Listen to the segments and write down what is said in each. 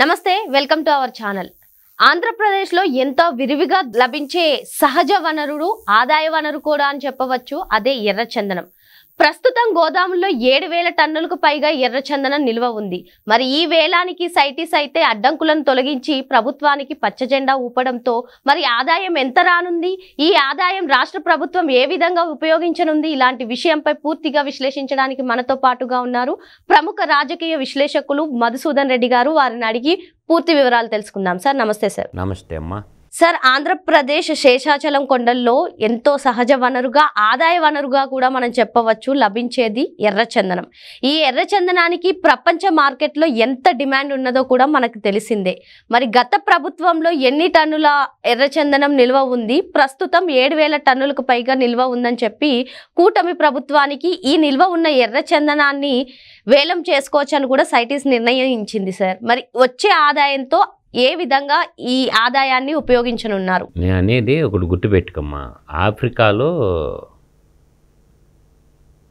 నమస్తే welcome to our channel. ఆంధ్రప్రదేశ్లో ఎంతో విరివిగా లభించే సహజ వనరుడు ఆదాయ వనరు కూడా అని చెప్పవచ్చు. అదే ఎర్రచందనం. ప్రస్తుతం గోదాముల్లో 7,000 టన్నులకు పైగా ఎర్రచందనం నిల్వ ఉంది. మరి ఈ వేలానికి సైటీస్ అయితే అడ్డంకులను తొలగించి ప్రభుత్వానికి పచ్చజెండా ఊపడంతో మరి ఆదాయం ఎంత రానుంది, ఈ ఆదాయం రాష్ట్ర ప్రభుత్వం ఏ విధంగా ఉపయోగించనుంది, ఇలాంటి విషయంపై పూర్తిగా విశ్లేషించడానికి మనతో పాటుగా ఉన్నారు ప్రముఖ రాజకీయ విశ్లేషకులు మధుసూదన్ రెడ్డి గారు. వారిని అడిగి పూర్తి వివరాలు తెలుసుకుందాం. సార్ నమస్తే. సార్ నమస్తే అమ్మా. సార్, ఆంధ్రప్రదేశ్ శేషాచలం కొండల్లో ఎంతో సహజ వనరుగా ఆదాయ వనరుగా కూడా మనం చెప్పవచ్చు లభించేది ఎర్రచందనం. ఈ ఎర్రచందనానికి ప్రపంచ మార్కెట్లో ఎంత డిమాండ్ ఉన్నదో కూడా మనకు తెలిసిందే. మరి గత ప్రభుత్వంలో ఎన్ని టన్నుల ఎర్రచందనం నిల్వ ఉంది, ప్రస్తుతం 7,000 టన్నులకు పైగా నిల్వ ఉందని చెప్పి కూటమి ప్రభుత్వానికి ఈ నిల్వ ఉన్న ఎర్రచందనాన్ని వేలం చేసుకోవచ్చని కూడా సైటీస్ నిర్ణయించింది. సార్, మరి వచ్చే ఆదాయంతో ఏ విధంగా ఈ ఆదాయాన్ని ఉపయోగించనున్నారు? నేను అనేది ఒకటి గుర్తుపెట్టుకమ్మా. ఆఫ్రికాలో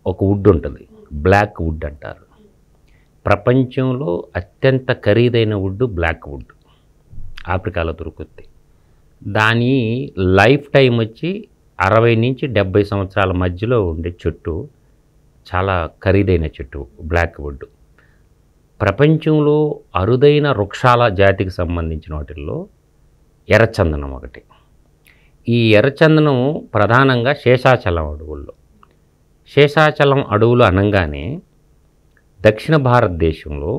ఒక వుడ్ ఉంటుంది, బ్లాక్ వుడ్ అంటారు. ప్రపంచంలో అత్యంత ఖరీదైన వుడ్ బ్లాక్ వుడ్ ఆఫ్రికాలో దొరుకుతుంది. దాని లైఫ్ టైం వచ్చి 60 నుంచి 70 సంవత్సరాల మధ్యలో ఉండే చెట్టు. చాలా ఖరీదైన చెట్టు బ్లాక్ వుడ్. ప్రపంచంలో అరుదైన వృక్షాల జాతికి సంబంధించిన వాటిల్లో ఎర్రచందనం ఒకటి. ఈ ఎర్రచందనం ప్రధానంగా శేషాచలం అడవుల్లో. శేషాచలం అడవులు అనగానే దక్షిణ భారతదేశంలో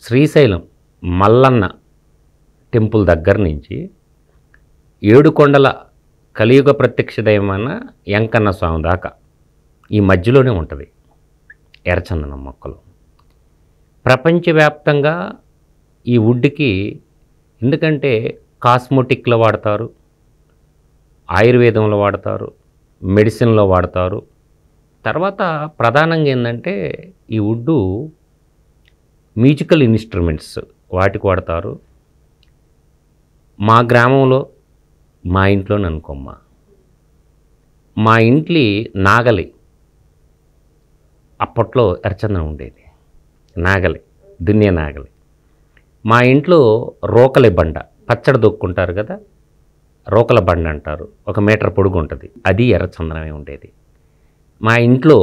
శ్రీశైలం మల్లన్న టెంపుల్ దగ్గర నుంచి ఏడుకొండల కలియుగ ప్రత్యక్ష దైవమైన వెంకన్న స్వామి దాకా ఈ మధ్యలోనే ఉంటుంది ఎర్రచందనం మొక్కలు. ప్రపంచవ్యాప్తంగా ఈ వుడ్కి ఎందుకంటే కాస్మోటిక్లో వాడతారు, ఆయుర్వేదంలో వాడతారు, మెడిసిన్లో వాడతారు. తర్వాత ప్రధానంగా ఏంటంటే ఈ వుడ్డు మ్యూజికల్ ఇన్స్ట్రుమెంట్స్ వాటికి వాడతారు. మా గ్రామంలో మా ఇంట్లోనే అనుకోమ్మా, మా ఇంట్లో నాగలి అప్పట్లో ఎర్రచందనం ఉండేది. నాగలి, దున్నే నాగలి. మా ఇంట్లో రోకలి బండ, పచ్చడి దొక్కుంటారు కదా, రోకల బండ అంటారు, 1 మీటర్ పొడుగు ఉంటుంది, అది ఎర్రచందనమే ఉండేది. మా ఇంట్లో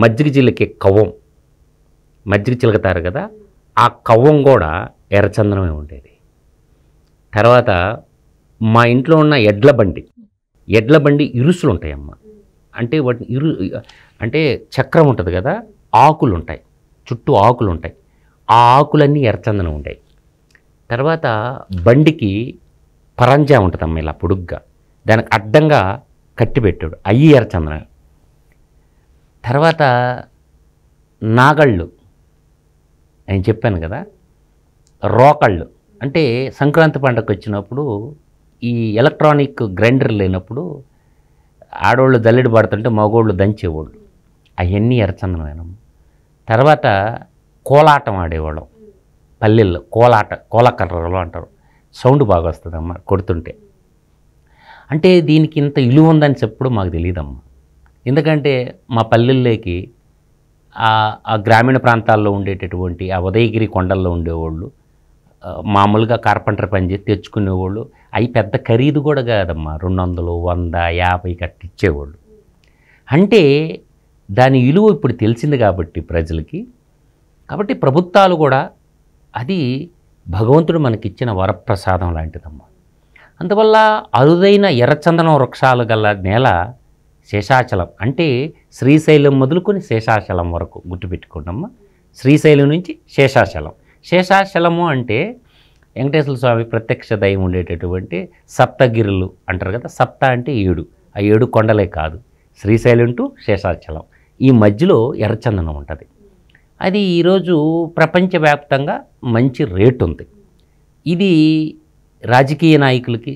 మజ్జిగ చిలికే కవ్వం, మజ్జిగ చిలుకుతారు కదా, ఆ కవ్వం కూడా ఎర్రచందనమే ఉండేది. తర్వాత మా ఇంట్లో ఉన్న ఎడ్ల బండి ఇరుసులు ఉంటాయమ్మ. అంటే వాటిని అంటే చక్రం ఉంటుంది కదా, ఆకులు ఉంటాయి, చుట్టూ ఆకులు ఉంటాయి, ఆ ఆకులన్నీ ఎర్రచందనం ఉంటాయి. తర్వాత బండికి పరంజా ఉంటుందమ్మ, ఇలా పొడుగ్గా, దానికి అడ్డంగా కట్టి పెట్టాడు, అయ్యి ఎర్రచందనం. తర్వాత నాగళ్ళు నేను చెప్పాను కదా, రోకళ్ళు అంటే సంక్రాంతి పండుగకు వచ్చినప్పుడు ఈ ఎలక్ట్రానిక్ గ్రైండర్ లేనప్పుడు ఆడవాళ్ళు జల్లెడి పడుతుంటే మగవాళ్ళు దంచేవాళ్ళు, అవన్నీ ఎర్రచందనమేనమ్మ. తర్వాత కోలాటం ఆడేవాళ్ళం పల్లెల్లో, కోలాకర్రలు అంటారు, సౌండ్ బాగా వస్తుందమ్మా కొడుతుంటే. అంటే దీనికి ఇంత విలువ ఉందని చెప్పడం మాకు తెలియదమ్మా. ఎందుకంటే మా పల్లెల్లోకి ఆ గ్రామీణ ప్రాంతాల్లో ఉండేటటువంటి ఆ ఉదయగిరి కొండల్లో ఉండేవాళ్ళు మామూలుగా కార్పెంటర్ పని చేసి తెచ్చుకునేవాళ్ళు. అవి పెద్ద ఖరీదు కూడా కాదమ్మా, 200, 100, 50 కట్టించేవాళ్ళు. అంటే దాని విలువ ఇప్పుడు తెలిసింది కాబట్టి ప్రజలకి. కాబట్టి ప్రభుత్వాలు కూడా అది భగవంతుడు మనకిచ్చిన వరప్రసాదం లాంటిదమ్మా. అందువల్ల అరుదైన ఎర్రచందనం వృక్షాలు గల నేల శేషాచలం. అంటే శ్రీశైలం మొదలుకొని శేషాచలం వరకు గుర్తుపెట్టుకోండమ్మా. శ్రీశైలం నుంచి శేషాచలం. శేషాచలము అంటే వెంకటేశ్వర స్వామి ప్రత్యక్ష దైవం ఉండేటటువంటి సప్తగిరులు అంటారు కదా. సప్త అంటే 7, ఆ 7 కొండలే కాదు, శ్రీశైలం టు శేషాచలం ఈ మధ్యలో ఎర్రచందనం ఉంటుంది. అది ఈరోజు ప్రపంచవ్యాప్తంగా మంచి రేటు ఉంది. ఇది రాజకీయ నాయకులకి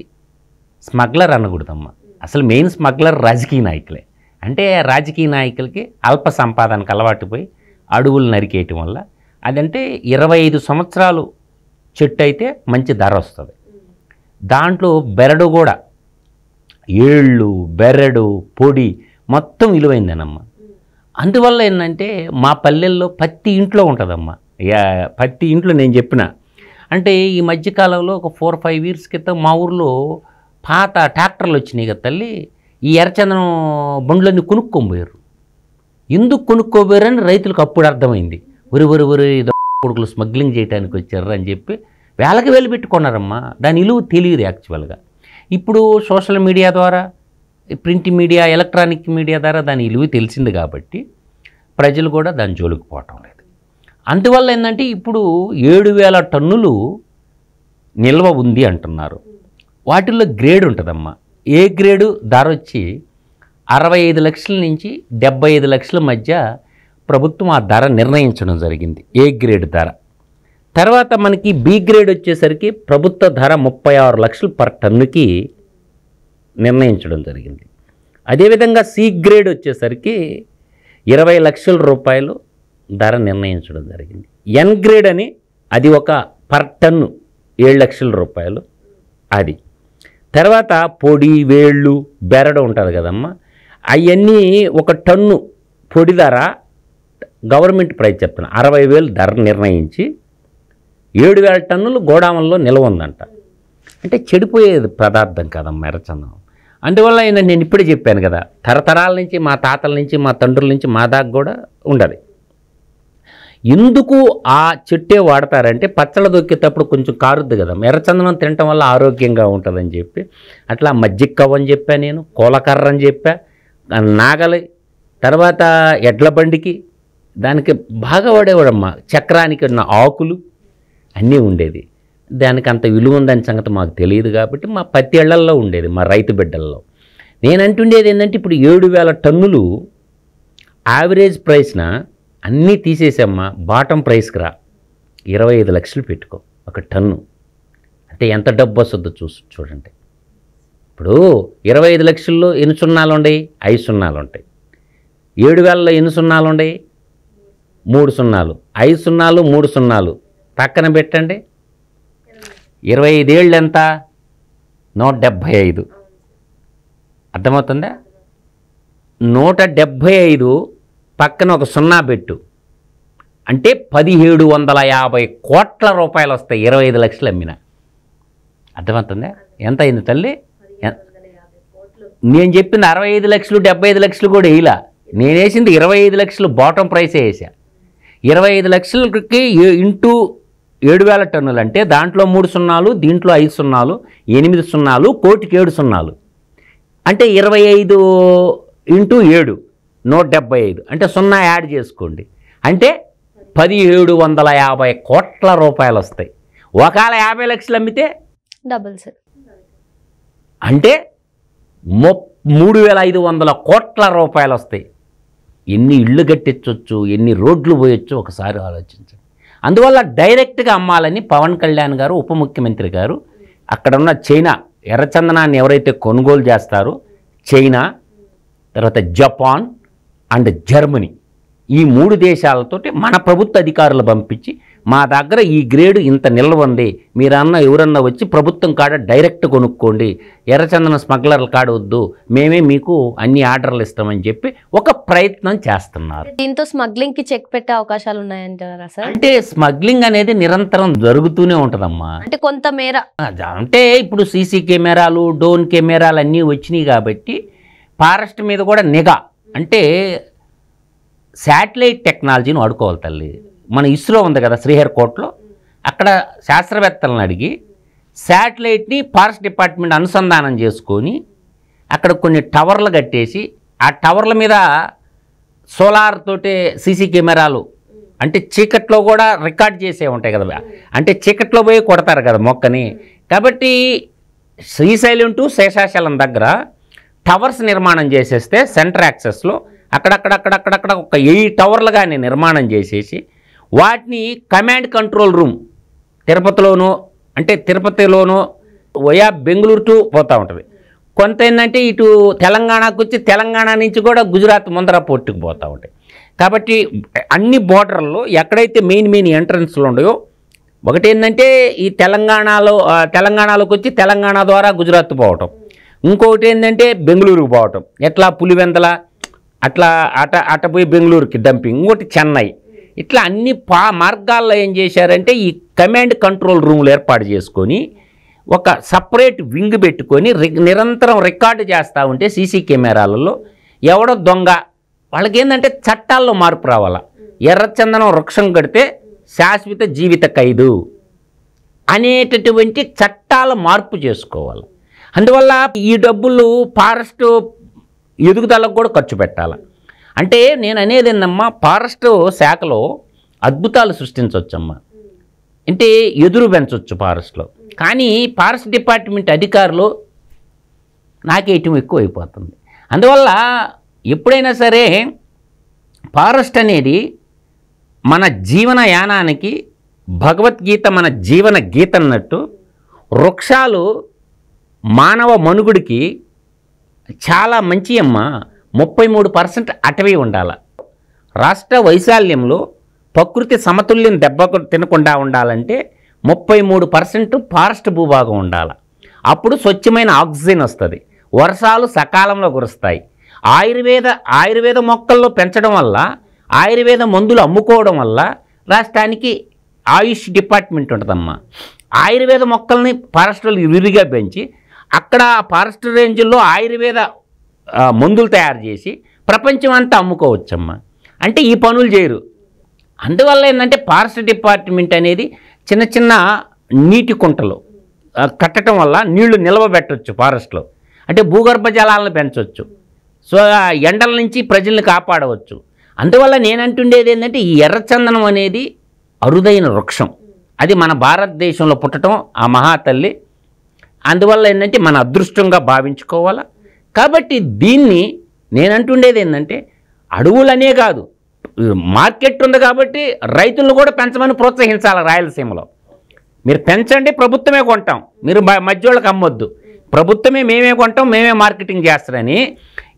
స్మగ్లర్ అనకూడదమ్మా, అసలు మెయిన్ స్మగ్లర్ రాజకీయ నాయకులే. అంటే రాజకీయ నాయకులకి అల్ప సంపాదనకు అలవాటు పోయి అడవులు నరికేయటం వల్ల, అదంటే 25 సంవత్సరాలు చెట్టు అయితే మంచి ధర వస్తుంది. దాంట్లో బెరడు కూడా, ఏళ్ళు, బెరడు, పొడి మొత్తం విలువైందేనమ్మా. అందువల్ల ఏంటంటే మా పల్లెల్లో ప్రతి ఇంట్లో ఉంటుందమ్మా. ప్రతి ఇంట్లో నేను చెప్పిన అంటే ఈ మధ్యకాలంలో ఒక 4-5 ఇయర్స్ క్రితం మా ఊర్లో పాత ట్రాక్టర్లు వచ్చినాయి కదా తల్లి, ఈ ఎర్రచందనం బండ్లన్నీ కొనుక్కోబోయారు. ఎందుకు కొనుక్కోబోయారని రైతులకు అప్పుడు అర్థమైంది. ఒరి కొడుకులు స్మగ్లింగ్ చేయడానికి వచ్చారు అని చెప్పి వేలకి వేలు పెట్టుకున్నారమ్మా. దాని విలువ తెలియదు యాక్చువల్గా. ఇప్పుడు సోషల్ మీడియా ద్వారా, ప్రింట్ మీడియా, ఎలక్ట్రానిక్ మీడియా ద్వారా దాని విలువ తెలిసింది కాబట్టి ప్రజలు కూడా దాని జోలికి పోవటం లేదు. అందువల్ల ఏంటంటే ఇప్పుడు 7,000 టన్నులు నిల్వ ఉంది అంటున్నారు. వాటిల్లో గ్రేడ్ ఉంటుందమ్మా. ఏ గ్రేడు ధర వచ్చి 65 లక్షల నుంచి 75 లక్షల మధ్య ప్రభుత్వం ఆ ధర నిర్ణయించడం జరిగింది, ఏ గ్రేడ్ ధర. తర్వాత మనకి బి గ్రేడ్ వచ్చేసరికి ప్రభుత్వ ధర 36 లక్షలు పర్ టన్నుకి నిర్ణయించడం జరిగింది. అదేవిధంగా సి గ్రేడ్ వచ్చేసరికి 20 లక్షల రూపాయలు ధర నిర్ణయించడం జరిగింది. ఎన్ గ్రేడ్ అని అది ఒక పర్ టన్ను 7 లక్షల రూపాయలు అది. తర్వాత పొడి, వేళ్ళు, బెరడు ఉంటుంది కదమ్మా, అవన్నీ ఒక టన్ను పొడి ధర గవర్నమెంట్ ప్రైస్ చెప్తున్నా 60,000 ధర నిర్ణయించి 7,000 టన్నులు గోడాముల్లో నిల్వ ఉందంట. అంటే చెడిపోయేది పదార్థం కదమ్మా ఎర్రచందనం. అందువల్ల నేను ఇప్పుడే చెప్పాను కదా, తరతరాల నుంచి మా తాతల నుంచి మా తండ్రుల నుంచి మా దాకా కూడా ఉండదు. ఎందుకు ఆ చెట్టే వాడతారంటే పచ్చళ్ళ దొక్కేటప్పుడు కొంచెం కారుద్ది కదా, ఎర్రచందనం తినటం వల్ల ఆరోగ్యంగా ఉంటుందని చెప్పి అట్లా మజ్జిక్కవ్వ అని చెప్పా, నేను కోలకర్ర అని చెప్పా, నాగలి, తర్వాత ఎడ్ల బండికి దానికి బాగా వాడేవాడమ్మా. చక్రానికి ఉన్న ఆకులు అన్నీ ఉండేది. దానికి అంత విలువ ఉందని సంగతి మాకు తెలియదు కాబట్టి మా పత్తి ఏళ్లల్లో ఉండేది, మా రైతు బిడ్డల్లో. నేను అంటుండేది ఏంటంటే ఇప్పుడు 7,000 టన్నులు యావరేజ్ ప్రైస్న అన్నీ తీసేసమ్మా, బాటం ప్రైస్కి రా, 25 లక్షలు పెట్టుకో ఒక టన్ను. అంటే ఎంత డబ్బు వస్తుందో చూడండి. ఇప్పుడు 25 లక్షల్లో ఎన్ని సున్నాలు ఉండయి? 5 సున్నాలు ఉంటాయి. 7,000లో ఎన్ని సున్నాలు ఉండయి? 3 సున్నాలు. 5 సున్నాలు 3 సున్నాలు పక్కన పెట్టండి. 25 ఏళ్ళు ఎంత? 175. అర్థమవుతుందా? 175 పక్కన ఒక సున్నా పెట్టు, అంటే 1,750 కోట్ల రూపాయలు వస్తాయి 25 లక్షలు అమ్మినా. అర్థమవుతుందా? ఎంత అయింది తల్లి? నేను చెప్పింది 65 లక్షలు 75 లక్షలు కూడా వేయలా, నేను వేసింది 25 లక్షలు బాటం ప్రైసే వేసా. 25 లక్షలకి ఇంటూ 7,000 టన్నులు అంటే దాంట్లో 3 సున్నాలు, దీంట్లో 5 సున్నాలు, 8 సున్నాలు, కోటికి 7 సున్నాలు, అంటే 25 ఇంటూ 7 175, అంటే సున్నా యాడ్ చేసుకోండి, అంటే 1,750 కోట్ల రూపాయలు వస్తాయి. ఒకవేళ 50 లక్షలు అమ్మితే డబుల్ సార్, అంటే 3,500 కోట్ల రూపాయలు వస్తాయి. ఎన్ని ఇళ్ళు కట్టించవచ్చు, ఎన్ని రోడ్లు పోయొచ్చు ఒకసారి ఆలోచించండి. అందువల్ల డైరెక్ట్గా అమ్మాలని పవన్ కళ్యాణ్ గారు, ఉప ముఖ్యమంత్రి గారు, అక్కడ ఉన్న చైనా ఎర్రచందనాన్ని ఎవరైతే కొనుగోలు చేస్తారో చైనా, తర్వాత జపాన్ అండ్ జర్మనీ, ఈ 3 దేశాలతోటి మన ప్రభుత్వ అధికారులు పంపించి మా దగ్గర ఈ గ్రేడు ఇంత నిల్వ ఉంది, మీరన్నా ఎవరన్నా వచ్చి ప్రభుత్వం కాడ డైరెక్ట్ కొనుక్కోండి, ఎర్రచందనం స్మగ్లర్ల కాడ వద్దు, మేమే మీకు అన్ని ఆర్డర్లు ఇస్తామని చెప్పి ఒక ప్రయత్నం చేస్తున్నారు. దీంతో స్మగ్లింగ్ కి చెక్ పెట్టే అవకాశాలు ఉన్నాయంటారా సార్? అంటే స్మగ్లింగ్ అనేది నిరంతరం జరుగుతూనే ఉంటుందమ్మా. అంటే కొంత మేర, అంటే ఇప్పుడు సీసీ కెమెరాలు, డ్రోన్ కెమెరాలు అన్నీ వచ్చినాయి కాబట్టి ఫారెస్ట్ మీద కూడా నిఘా, అంటే శాటిలైట్ టెక్నాలజీని వాడుకోవాలి తల్లి. మన ఇస్రో ఉంది కదా శ్రీహరికోటలో, అక్కడ శాస్త్రవేత్తలను అడిగి శాటిలైట్ని ఫారెస్ట్ డిపార్ట్మెంట్ అనుసంధానం చేసుకొని అక్కడ కొన్ని టవర్లు కట్టేసి ఆ టవర్ల మీద సోలార్ తోటే సీసీ కెమెరాలు, అంటే చీకట్లో కూడా రికార్డ్ చేసే ఉంటాయి కదా, అంటే చీకట్లో పోయి కొడతారు కదా మొక్కని. కాబట్టి శ్రీశైలం టు శేషాచలం దగ్గర టవర్స్ నిర్మాణం చేసేస్తే సెంటర్ యాక్సెస్లో అక్కడక్కడక్కడక్కడక్కడ ఒక 8 టవర్లుగానే నిర్మాణం చేసేసి వాటిని కమాండ్ కంట్రోల్ రూమ్ తిరుపతిలోనో, అంటే తిరుపతిలోనో వయా బెంగళూరు టు పోతూ ఉంటుంది. కొంత ఏంటంటే ఇటు తెలంగాణకు వచ్చి తెలంగాణ నుంచి కూడా గుజరాత్ ముందర పోర్టుకు పోతూ ఉంటాయి. కాబట్టి అన్ని బోర్డర్లో ఎక్కడైతే మెయిన్ ఎంట్రన్స్లు ఉన్నాయో, ఒకటి ఏంటంటే ఈ తెలంగాణలోకి వచ్చి తెలంగాణ ద్వారా గుజరాత్ పోవటం, ఇంకొకటి ఏంటంటే బెంగళూరుకు పోవటం, ఎట్లా పులివెందల అట్లా అట పోయి బెంగళూరుకి డంపింగ్, ఇంకోటి చెన్నై, ఇట్లా అన్ని మార్గాల్లో ఏం చేశారంటే ఈ కమాండ్ కంట్రోల్ రూమ్లు ఏర్పాటు చేసుకొని ఒక సపరేట్ వింగ్ పెట్టుకొని నిరంతరం రికార్డు చేస్తూ ఉంటే సీసీ కెమెరాలలో ఎవడో దొంగ వాళ్ళకి ఏంటంటే చట్టాల్లో మార్పు రావాలా. ఎర్రచందనం వృక్షం కడితే శాశ్వత జీవిత ఖైదు అనేటటువంటి చట్టాల మార్పు చేసుకోవాలి. అందువల్ల ఈ డబ్బులు ఫారెస్ట్ ఎదుగుదలకు కూడా ఖర్చు పెట్టాలి. అంటే నేను అనేది ఏందమ్మా, ఫారెస్ట్ శాఖలో అద్భుతాలు సృష్టించవచ్చమ్మా. అంటే ఎదురు పెంచవచ్చు ఫారెస్ట్లో. కానీ ఫారెస్ట్ డిపార్ట్మెంట్ అధికారులు నాకేయటం ఎక్కువ అయిపోతుంది. అందువల్ల ఎప్పుడైనా సరే ఫారెస్ట్ అనేది మన జీవన యానానికి భగవద్గీత మన జీవన గీత అన్నట్టు వృక్షాలు మానవ మనుగుడికి చాలా మంచి అమ్మ. 33% అటవీ ఉండాలి. రాష్ట్ర వైశాల్యంలో ప్రకృతి సమతుల్యం తినకుండా ఉండాలంటే 33% ఫారెస్ట్ భూభాగం ఉండాలి. అప్పుడు స్వచ్ఛమైన ఆక్సిజన్ వస్తుంది, వర్షాలు సకాలంలో కురుస్తాయి. ఆయుర్వేద మొక్కల్లో పెంచడం వల్ల, ఆయుర్వేద మందులు అమ్ముకోవడం వల్ల రాష్ట్రానికి ఆయుష్ డిపార్ట్మెంట్ ఉంటుందమ్మా. ఆయుర్వేద మొక్కల్ని ఫారెస్ట్లో విరివిగా పెంచి అక్కడ ఫారెస్ట్ రేంజ్లో ఆయుర్వేద మందులు తయారు చేసి ప్రపంచం అంతా అమ్ముకోవచ్చమ్మా. అంటే ఈ పనులు చేయరు. అందువల్ల ఏంటంటే ఫారెస్ట్ డిపార్ట్మెంట్ అనేది చిన్న చిన్న నీటి కుంటలు కట్టడం వల్ల నీళ్లు నిల్వబెట్టవచ్చు ఫారెస్ట్లో. అంటే భూగర్భ జలాలను పెంచవచ్చు. సో ఎండల నుంచి ప్రజల్ని కాపాడవచ్చు. అందువల్ల నేనంటుండేది ఏంటంటే ఈ ఎర్రచందనం అనేది అరుదైన వృక్షం. అది మన భారతదేశంలో పుట్టడం ఆ మహాతల్లి. అందువల్ల ఏంటంటే మన అదృష్టంగా భావించుకోవాలా. కాబట్టి దీన్ని నేనంటుండేది ఏంటంటే అడవులనే కాదు, మార్కెట్ ఉంది కాబట్టి రైతులను కూడా పెంచమని ప్రోత్సహించాలి. రాయలసీమలో మీరు పెంచండి, ప్రభుత్వమే కొంటాం, మీరు మధ్యోళ్ళకి అమ్మొద్దు, ప్రభుత్వమే మేమే కొంటాం, మేమే మార్కెటింగ్ చేస్తారని.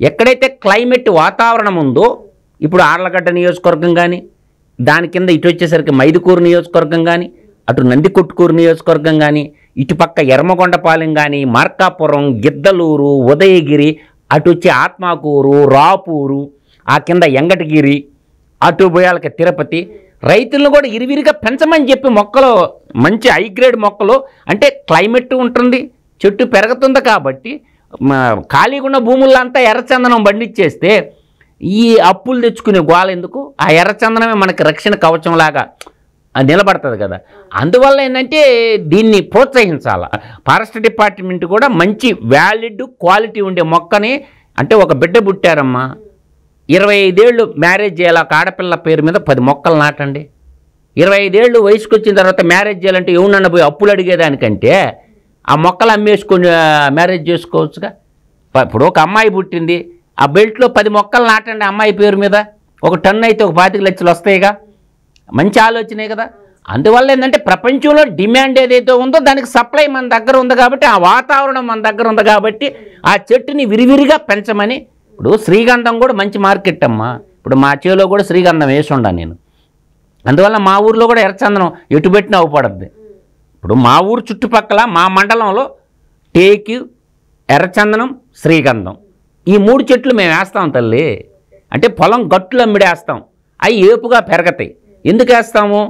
ఎక్కడైతే క్లైమేట్ వాతావరణం ఉందో, ఇప్పుడు ఆర్లగడ్డ నియోజకవర్గం కానీ, దాని కింద ఇటు వచ్చేసరికి మైదుకూరు నియోజకవర్గం కానీ, అటు నందికొట్కూరు నియోజకవర్గం కానీ, ఇటుపక్క ఎర్మగొండపాలెం కానీ, మార్కాపురం, గిద్దలూరు, ఉదయగిరి, అటు వచ్చి ఆత్మకూరు, రాపూరు, ఆ కింద ఎంగటగిరి, అటు పోయాలకి తిరుపతి, రైతులను కూడా ఇరివిరిగా పెంచమని చెప్పి మొక్కలు మంచి హైగ్రేడ్ మొక్కలు. అంటే క్లైమేట్ ఉంటుంది, చెట్టు పెరుగుతుంది కాబట్టి ఖాళీగా ఉన్న భూములంతా ఎర్రచందనం పండించేస్తే ఈ అప్పులు తెచ్చుకునే గోల ఎందుకు? ఆ ఎర్రచందనమే మనకి రక్షణ కవచంలాగా నిలబడుతుంది కదా. అందువల్ల ఏంటంటే దీన్ని ప్రోత్సహించాలి. ఫారెస్ట్ డిపార్ట్మెంట్ కూడా మంచి వ్యాలిడ్ క్వాలిటీ ఉండే మొక్కని, అంటే ఒక బిడ్డ పుట్టారమ్మా, 25 ఏళ్ళు మ్యారేజ్ చేయాలి, ఒక ఆడపిల్ల పేరు మీద 10 మొక్కలు నాటండి. 25 ఏళ్ళు వయసుకు వచ్చిన తర్వాత మ్యారేజ్ చేయాలంటే ఎవరన్నా పోయి అప్పులు అడిగేదానికంటే ఆ మొక్కలు అమ్మేసుకొని మ్యారేజ్ చేసుకోవచ్చుగా. ఇప్పుడు ఒక అమ్మాయి పుట్టింది, ఆ బెల్ట్లో 10 మొక్కలు నాటండి అమ్మాయి పేరు మీద, ఒక టన్ను అయితే ఒక 25 లక్షలు వస్తాయిగా. మంచి ఆలోచనే కదా. అందువల్ల ఏంటంటే ప్రపంచంలో డిమాండ్ ఏదైతే ఉందో దానికి సప్లై మన దగ్గర ఉంది కాబట్టి, ఆ వాతావరణం మన దగ్గర ఉంది కాబట్టి ఆ చెట్టుని విరివిరిగా పెంచమని. ఇప్పుడు శ్రీగంధం కూడా మంచి మార్కెట్ అమ్మా. ఇప్పుడు మా చేలో కూడా శ్రీగంధం వేసి ఉండాను నేను. అందువల్ల మా ఊర్లో కూడా ఎర్రచందనం ఎటు పెట్టినా అవ్వపడుద్ది. ఇప్పుడు మా ఊరు చుట్టుపక్కల మా మండలంలో టేకు, ఎర్రచందనం, శ్రీగంధం ఈ 3 చెట్లు మేము వేస్తాం తల్లి. అంటే పొలం గట్లు అమ్మిడేస్తాం, అవి ఏపుగా పెరగతాయి. ఎందుకు వేస్తాము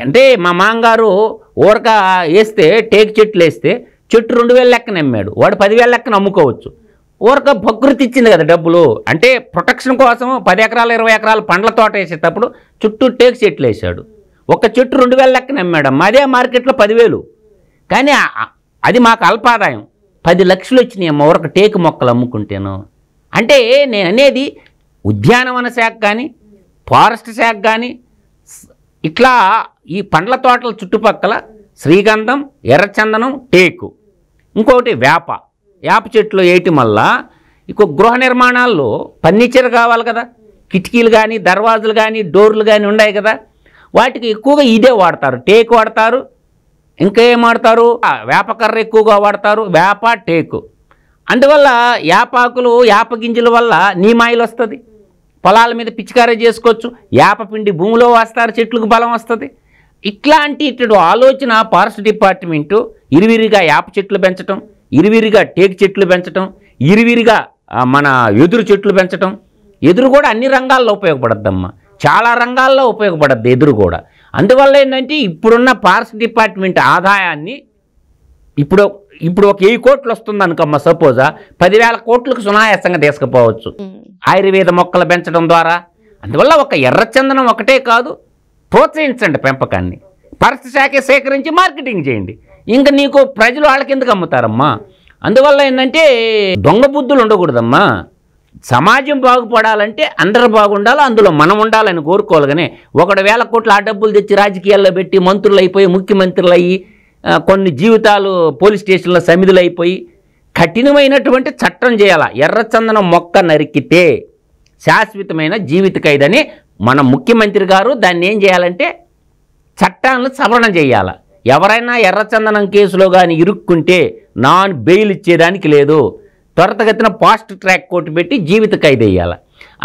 అంటే మా మామగారు ఊరక వేస్తే, టేకు చెట్లు వేస్తే చెట్టు 2000 లెక్కన అమ్మాడు, వాడు 10,000 లెక్కన అమ్ముకోవచ్చు. ఊరక ప్రకృతి ఇచ్చింది కదా డబ్బులు. అంటే ప్రొటెక్షన్ కోసం 10 ఎకరాలు 20 ఎకరాలు పండ్ల తోట వేసేటప్పుడు చుట్టూ టేకు చెట్లు వేసాడు. ఒక చెట్టు 2000 లెక్కన అమ్మాడమ్మా. అదే మార్కెట్లో 10,000. కానీ అది మాకు అల్పాదాయం. 10 లక్షలు వచ్చినాయి అమ్మ ఊరక టేకు మొక్కలు అమ్ముకుంటేను. అంటే నేను అనేది ఉద్యానవన శాఖ కానీ, ఫారెస్ట్ శాఖ కానీ, ఇట్లా ఈ పండ్ల తోటల చుట్టుపక్కల శ్రీగంధం, ఎర్రచందనం, టేకు, ఇంకొకటి వేప చెట్లు వేయటం వల్ల ఇంకో గృహ నిర్మాణాల్లో ఫర్నిచర్ కావాలి కదా, కిటికీలు కానీ, దర్వాజులు కానీ, డోర్లు కానీ ఉన్నాయి కదా, వాటికి ఎక్కువగా ఇదే వాడతారు. టేకు వాడతారు, ఇంకా ఏం వాడతారు, వేపకర్ర ఎక్కువగా వాడతారు, వేప, టేకు. అందువల్ల యాపాకులు, యాప గింజల వల్ల నీమాయిలు వస్తుంది, పొలాల మీద పిచికారీ చేసుకోవచ్చు, యాప పిండి భూమిలో వేస్తారు, చెట్లకు బలం వస్తుంది. ఇట్లాంటి ఆలోచన ఫారెస్ట్ డిపార్ట్మెంటు ఇరువిరిగా యాప చెట్లు పెంచడం, ఇరువిరిగా టేకు చెట్లు పెంచడం, ఇరువిరిగా మన ఎదురు చెట్లు పెంచడం. ఎదురు కూడా అన్ని రంగాల్లో ఉపయోగపడద్దమ్మా, చాలా రంగాల్లో ఉపయోగపడద్దు ఎదురు కూడా. అందువల్ల ఏంటంటే ఇప్పుడున్న ఫారెస్ట్ డిపార్ట్మెంట్ ఆదాయాన్ని ఇప్పుడు ఒక 1000 కోట్లు వస్తుంది అనుకోమ్మ, సపోజా 10,000 కోట్లకు సునాయాసంగా తీసుకుపోవచ్చు ఆయుర్వేద మొక్కలు పెంచడం ద్వారా. అందువల్ల ఒక ఎర్రచందనం ఒకటే కాదు, ప్రోత్సహించండి పెంపకాన్ని, ఫారెస్ట్ శాఖ సేకరించి మార్కెటింగ్ చేయండి. ఇంకా నీకు ప్రజలు వాళ్ళకి ఎందుకు అమ్ముతారమ్మా? అందువల్ల ఏంటంటే దొంగ బుద్ధులు ఉండకూడదమ్మా. సమాజం బాగుపడాలంటే అందరూ బాగుండాలి, అందులో మనం ఉండాలని కోరుకోవాలి. కానీ 1,000 కోట్లు ఆ డబ్బులు తెచ్చి రాజకీయాల్లో పెట్టి మంత్రులు అయిపోయి, ముఖ్యమంత్రులు అయ్యి, కొన్ని జీవితాలు పోలీస్ స్టేషన్లో సమిధులు అయిపోయి, కఠినమైనటువంటి చట్టం చేయాలి. ఎర్రచందనం మొక్క నరికితే శాశ్వతమైన జీవిత ఖైదని మన ముఖ్యమంత్రి గారు దాన్ని ఏం చేయాలంటే చట్టాలను సవరణ చేయాలి. ఎవరైనా ఎర్రచందనం కేసులో కానీ ఇరుక్కుంటే నాన్ బెయిల్ ఇచ్చేదానికి లేదు, త్వరితగతిన ఫాస్ట్ ట్రాక్ కోర్టు పెట్టి జీవిత ఖైదు వేయాలి.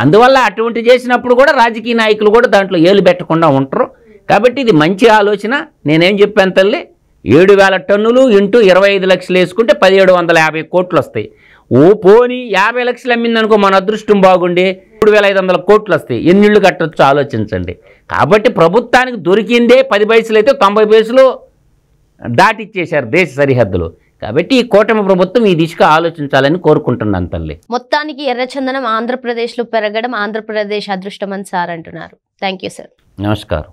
అందువల్ల అటువంటి చేసినప్పుడు కూడా రాజకీయ నాయకులు కూడా దాంట్లో ఏలు పెట్టకుండా ఉంటారు. కాబట్టి ఇది మంచి ఆలోచన. నేనేం చెప్పాను తల్లి, 7,000 టన్నులు ఇంటూ 25 లక్షలు వేసుకుంటే 1,750 కోట్లు వస్తాయి. ఓ పోనీ 50 లక్షలు అమ్మిందనుకో మన అదృష్టం బాగుండి 3,500 కోట్లు వస్తాయి. ఎన్ని ఇళ్ళు కట్టొచ్చు ఆలోచించండి. కాబట్టి ప్రభుత్వానికి దొరికిందే 10 పైసలు అయితే 90 పైసలు దాటిచ్చేశారు దేశ సరిహద్దులు. కాబట్టి ఈ కూటమి ప్రభుత్వం ఈ దిశగా ఆలోచించాలని కోరుకుంటున్నాను తల్లి. మొత్తానికి ఎర్రచందనం ఆంధ్రప్రదేశ్లో పెరగడం ఆంధ్రప్రదేశ్ అదృష్టం అని సార్ అంటున్నారు. Thank you sir. నమస్కారం.